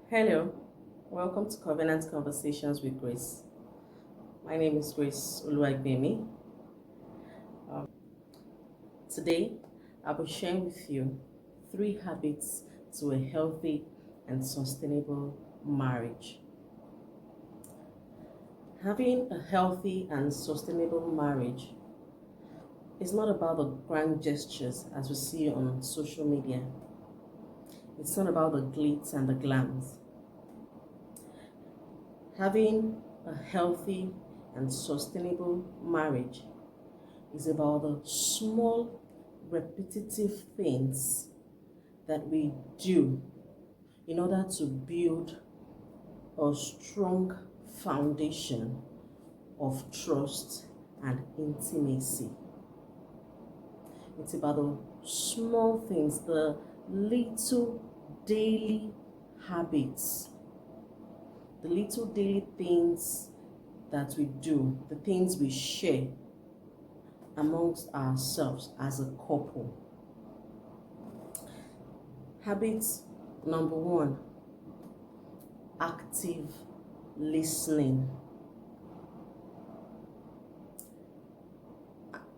Hello, welcome to Covenant Conversations with Grace. My name is Grace Oluwagbemi. Today, I'll be sharing with you 3 habits to a healthy and sustainable marriage. Having a healthy and sustainable marriage is not about the grand gestures as we see on social media. It's not about the glitz and the glams. Having a healthy and sustainable marriage is about the small, repetitive things that we do in order to build a strong foundation of trust and intimacy. It's about the small things, the little daily habits, the little daily things that we do, the things we share amongst ourselves as a couple. Habit number 1, active listening.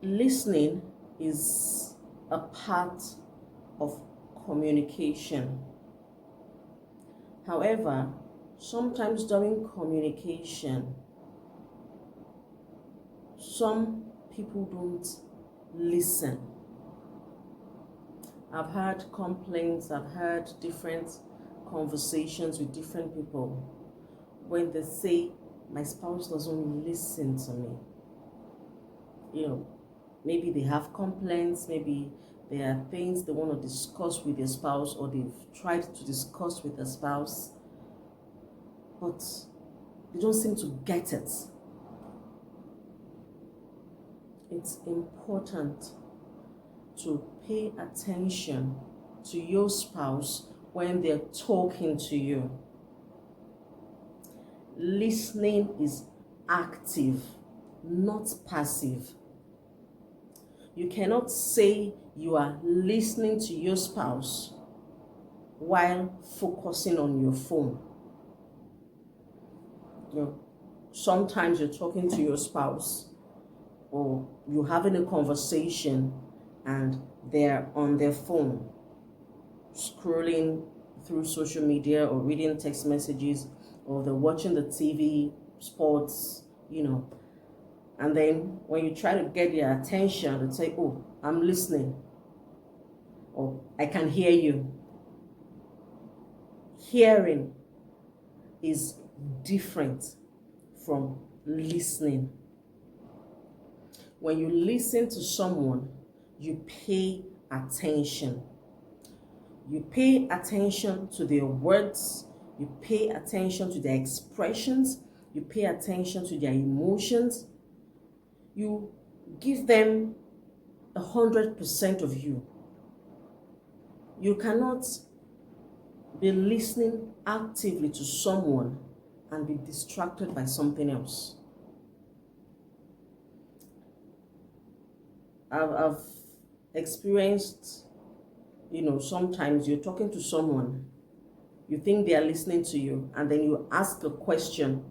Listening is a part of communication. However, sometimes during communication, some people don't listen. I've heard complaints, I've heard different conversations with different people when they say, my spouse doesn't listen to me. Maybe they have complaints, maybe there are things they want to discuss with their spouse, or they've tried to discuss with their spouse, but they don't seem to get it. It's important to pay attention to your spouse when they're talking to you. Listening is active, not passive. You cannot say you are listening to your spouse while focusing on your phone. Sometimes you're talking to your spouse or you're having a conversation and they're on their phone, scrolling through social media or reading text messages, or they're watching the TV, sports, and then when you try to get their attention, they say, oh, I'm listening, or I can hear you. Hearing is different from listening. When you listen to someone, you pay attention. You pay attention to their words, you pay attention to their expressions, you pay attention to their emotions. You give them 100% of you. You cannot be listening actively to someone and be distracted by something else. I've experienced, sometimes you're talking to someone, you think they are listening to you, and then you ask a question,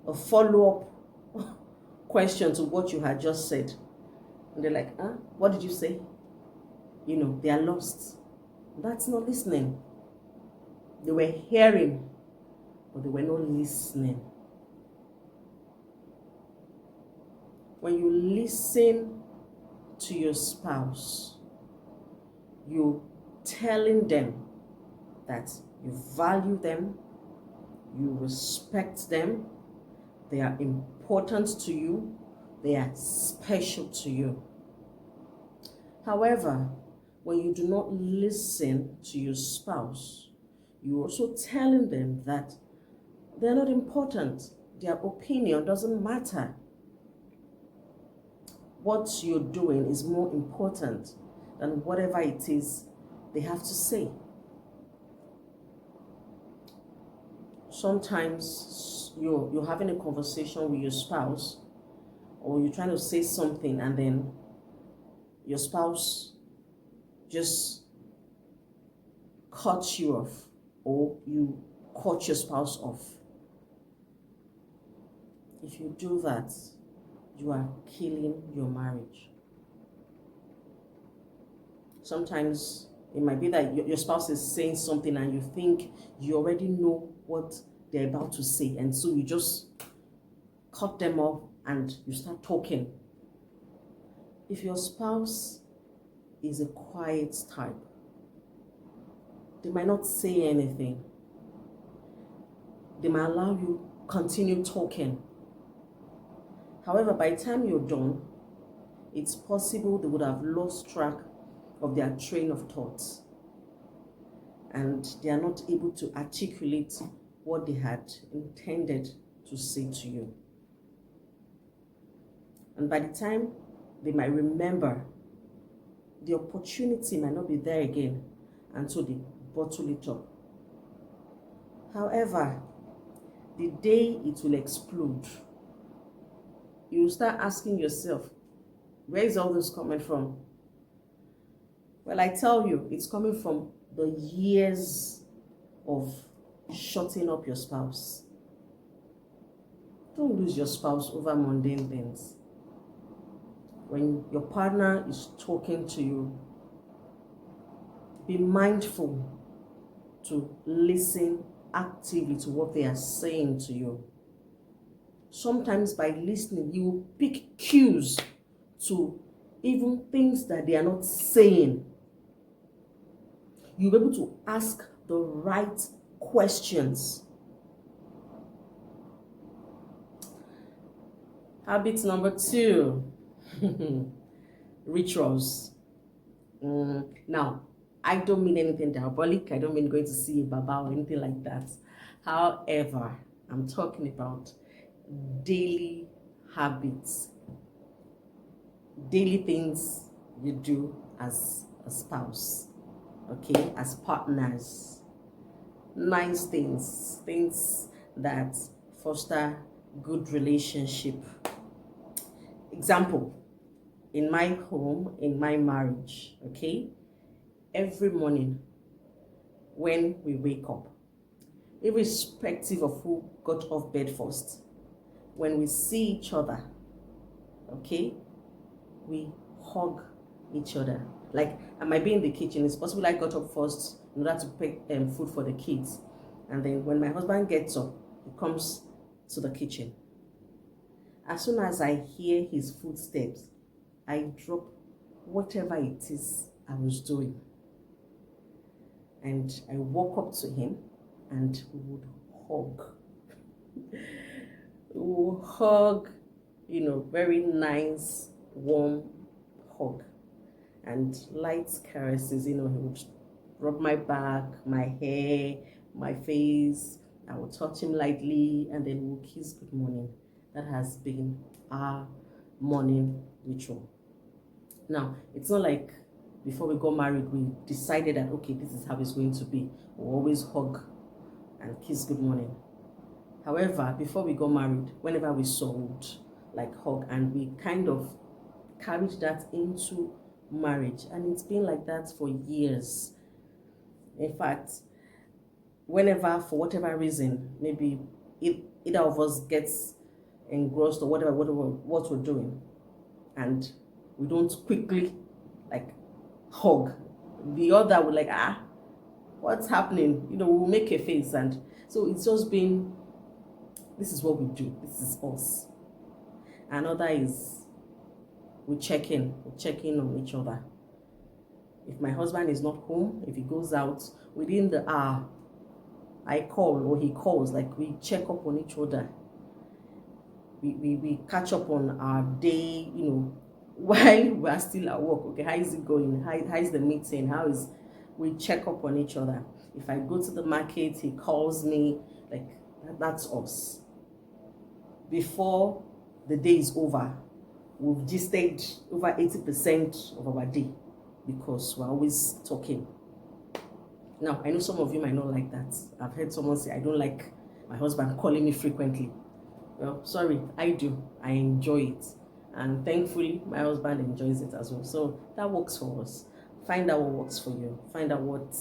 a follow-up question to what you had just said. And they're like, what did you say? They are lost. That's not listening. They were hearing, but they were not listening. When you listen to your spouse, you're telling them that you value them, you respect them, they are important to you, they are special to you. However, when you do not listen to your spouse, you're also telling them that they're not important. Their opinion doesn't matter. What you're doing is more important than whatever it is they have to say. Sometimes you're having a conversation with your spouse, or you're trying to say something, and then your spouse just cuts you off or you cut your spouse off. If you do that, you are killing your marriage. Sometimes it might be that your spouse is saying something and you think you already know what they're about to say, and so you just cut them off and you start talking. If your spouse is a quiet type, they might not say anything. They might allow you continue talking. However, by the time you're done, it's possible they would have lost track of their train of thoughts, and they are not able to articulate what they had intended to say to you. And by the time they might remember, the opportunity might not be there again, and so they bottle it up. However, the day it will explode, you will start asking yourself, where is all this coming from? Well, I tell you, it's coming from the years of shutting up your spouse. Don't lose your spouse over mundane things. When your partner is talking to you, be mindful to listen actively to what they are saying to you. Sometimes by listening, you will pick cues to even things that they are not saying. You'll be able to ask the right questions. Habit number 2, rituals. Now, I don't mean anything diabolic. I don't mean going to see a baba or anything like that. However, I'm talking about daily habits, daily things you do as a spouse, okay, as partners. Nice things that foster good relationship. Example, in my home, in my marriage, okay, every morning when we wake up, irrespective of who got off bed first, when we see each other, okay, we hug each other. Like, I might be in the kitchen. It's possible I got up first in order to prepare food for the kids. And then when my husband gets up, he comes to the kitchen. As soon as I hear his footsteps, I drop whatever it is I was doing. And I walk up to him and we would hug. We would hug, very nice, warm hug. And light caresses, he would rub my back, my hair, my face. I would touch him lightly and then we'll kiss good morning. That has been our morning ritual. Now, it's not like before we got married, we decided that, okay, this is how it's going to be. We'll always hug and kiss good morning. However, before we got married, whenever we saw, we would like hug, and we kind of carried that into marriage, and it's been like that for years. In fact, whenever, for whatever reason, maybe either of us gets engrossed or whatever what we're doing, and we don't quickly like hug, the other would like, what's happening? We'll make a face, and so it's just been, this is what we do, this is us. Another is we check in on each other. If my husband is not home, if he goes out, within the hour, I call or he calls, like we check up on each other. We catch up on our day, while we're still at work. Okay, how is it going? How is the meeting? We check up on each other. If I go to the market, he calls me, like that's us. Before the day is over, we've just stayed over 80% of our day because we're always talking. Now, I know some of you might not like that. I've heard someone say, I don't like my husband calling me frequently. Well, sorry, I do. I enjoy it. And thankfully, my husband enjoys it as well. So that works for us. Find out what works for you. Find out what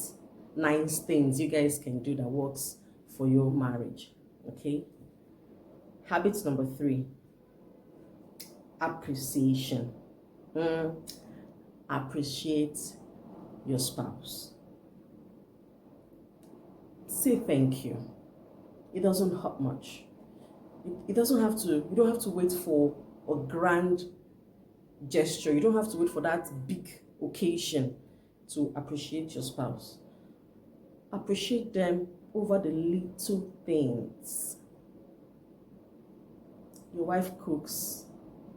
nice things you guys can do that works for your marriage. Okay. Habit number 3, appreciation. Appreciate your spouse. Say thank you. It doesn't hurt much. It doesn't have to, you don't have to wait for a grand gesture. You don't have to wait for that big occasion to appreciate your spouse. Appreciate them over the little things. Your wife cooks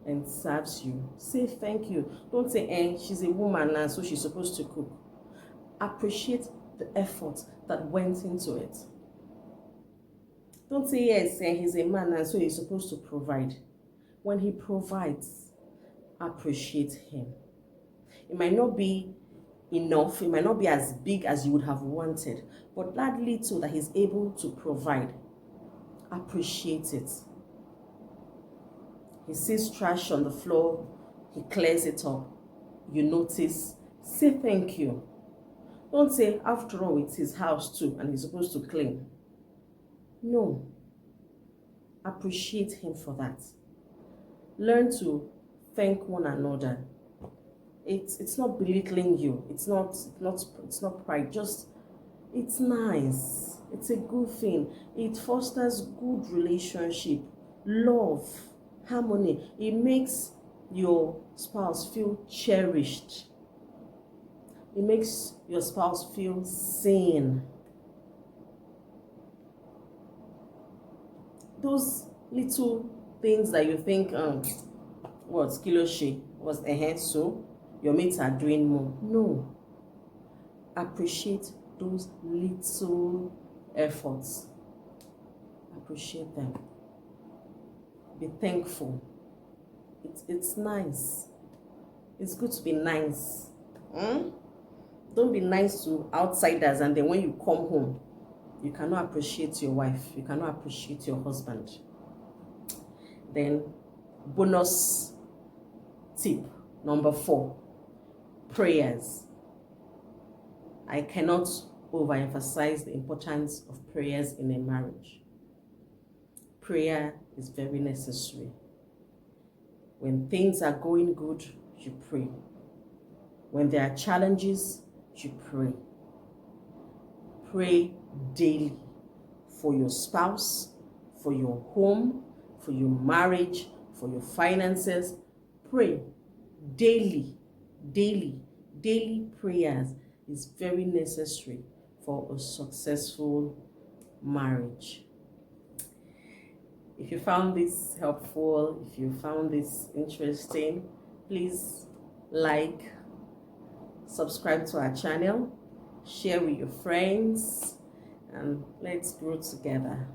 and serves you. Say thank you. Don't say, she's a woman now, so she's supposed to cook. Appreciate the effort that went into it. Don't say, yes, he's a man and so he's supposed to provide. When he provides, appreciate him. It might not be enough, it might not be as big as you would have wanted, but that little that he's able to provide, appreciate it. He sees trash on the floor, he clears it up. You notice, say thank you. Don't say, after all, it's his house too, and he's supposed to clean. No. Appreciate him for that. Learn to thank one another. It's not belittling you. It's not pride. Just, it's nice. It's a good thing. It fosters good relationship, love, harmony. It makes your spouse feel cherished. It makes your spouse feel seen. Those little things that you think, what, Kiloshi was so your mates are doing more. No. Appreciate those little efforts. Appreciate them. Be thankful. It's nice. It's good to be nice. Don't be nice to outsiders and then when you come home, you cannot appreciate your wife. You cannot appreciate your husband. Then, bonus tip number 4, prayers. I cannot overemphasize the importance of prayers in a marriage. Prayer is very necessary. When things are going good, you pray. When there are challenges, you pray. Pray daily for your spouse, for your home, for your marriage, for your finances. Pray daily. Daily prayers is very necessary for a successful marriage. If you found this helpful, if you found this interesting, please like, subscribe to our channel, share with your friends, and let's grow together.